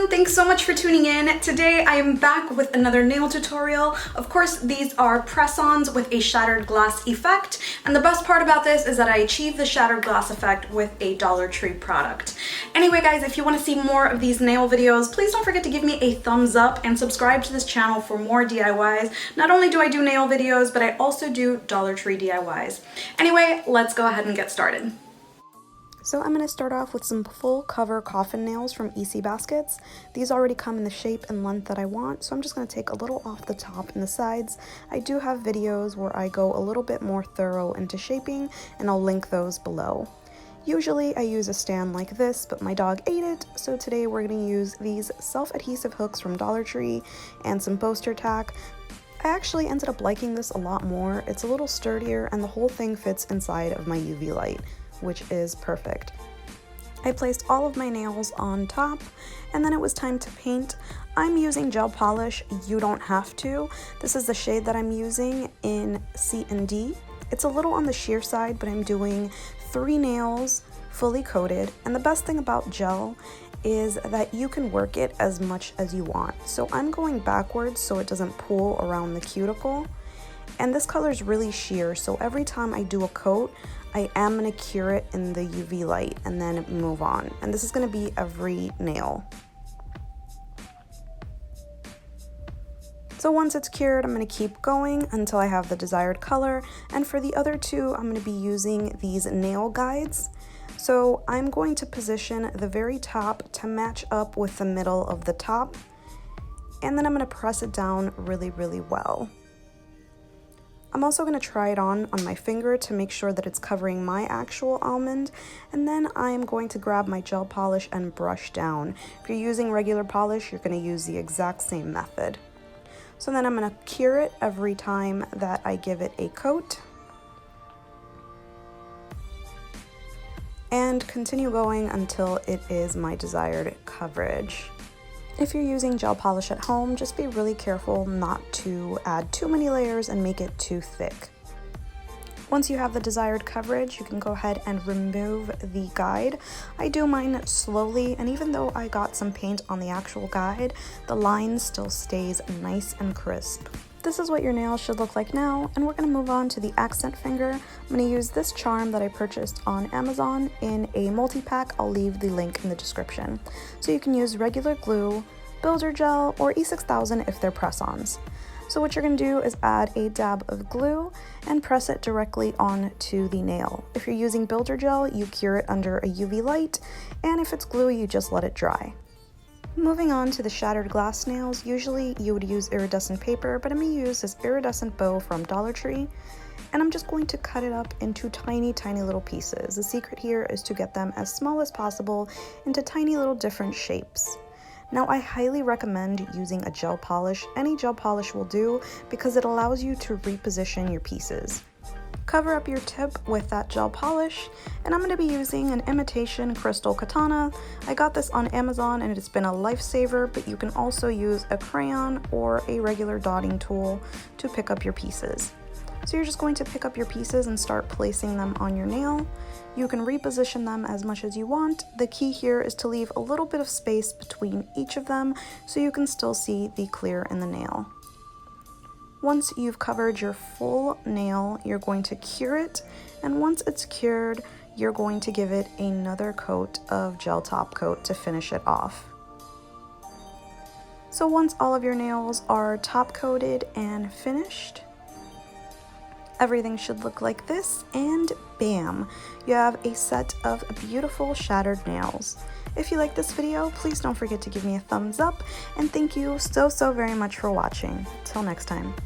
everyone, thanks so much for tuning in. Today I am back with another nail tutorial. Of course, these are press-ons with a shattered glass effect, and the best part about this is that I achieved the shattered glass effect with a Dollar Tree product. Anyway guys, if you want to see more of these nail videos, please don't forget to give me a thumbs up and subscribe to this channel for more DIYs. Not only do I do nail videos, but I also do Dollar Tree DIYs. Anyway, let's go ahead and get started. So I'm going to start off with some full cover coffin nails from ECBaskets. These already come in the shape and length that I want, so I'm just going to take a little off the top and the sides. I do have videos where I go a little bit more thorough into shaping, and I'll link those below. Usually I use a stand like this, but my dog ate it, so today we're going to use these self-adhesive hooks from Dollar Tree and some poster tack. I actually ended up liking this a lot more. It's a little sturdier and the whole thing fits inside of my UV light, which is perfect. I placed all of my nails on top, and then it was time to paint. I'm using gel polish. You don't have to. This is the shade that I'm using in C and D. It's a little on the sheer side, but I'm doing 3 nails fully coated, and the best thing about gel is that you can work it as much as you want. So I'm going backwards so it doesn't pull around the cuticle. And this color is really sheer, so every time I do a coat, I am going to cure it in the UV light and then move on. And this is going to be every nail. So once it's cured, I'm going to keep going until I have the desired color. And for the other 2, I'm going to be using these nail guides. So I'm going to position the very top to match up with the middle of the top. And then I'm going to press it down really, really well. I'm also going to try it on my finger to make sure that it's covering my actual almond, and then I'm going to grab my gel polish and brush down. If you're using regular polish, you're going to use the exact same method. So then I'm going to cure it every time that I give it a coat, and continue going until it is my desired coverage. If you're using gel polish at home, just be really careful not to add too many layers and make it too thick. Once you have the desired coverage, you can go ahead and remove the guide. I do mine slowly, and even though I got some paint on the actual guide, the line still stays nice and crisp. This is what your nails should look like now, and we're going to move on to the accent finger. I'm going to use this charm that I purchased on Amazon in a multi-pack. I'll leave the link in the description. So you can use regular glue, builder gel, or E6000 if they're press-ons. So what you're going to do is add a dab of glue and press it directly onto the nail. If you're using builder gel, you cure it under a UV light, and if it's glue, you just let it dry. Moving on to the shattered glass nails, usually you would use iridescent paper, but I'm going to use this iridescent bow from Dollar Tree, and I'm just going to cut it up into tiny, tiny little pieces. The secret here is to get them as small as possible into tiny little different shapes. Now, I highly recommend using a gel polish. Any gel polish will do because it allows you to reposition your pieces. Cover up your tip with that gel polish, and I'm going to be using an imitation crystal katana. I got this on Amazon and it's been a lifesaver, but you can also use a crayon or a regular dotting tool to pick up your pieces. So you're just going to pick up your pieces and start placing them on your nail. You can reposition them as much as you want. The key here is to leave a little bit of space between each of them so you can still see the clear in the nail. Once you've covered your full nail, you're going to cure it, and once it's cured, you're going to give it another coat of gel top coat to finish it off. So once all of your nails are top coated and finished, everything should look like this, and bam! You have a set of beautiful shattered nails. If you like this video, please don't forget to give me a thumbs up, and thank you so very much for watching. Till next time.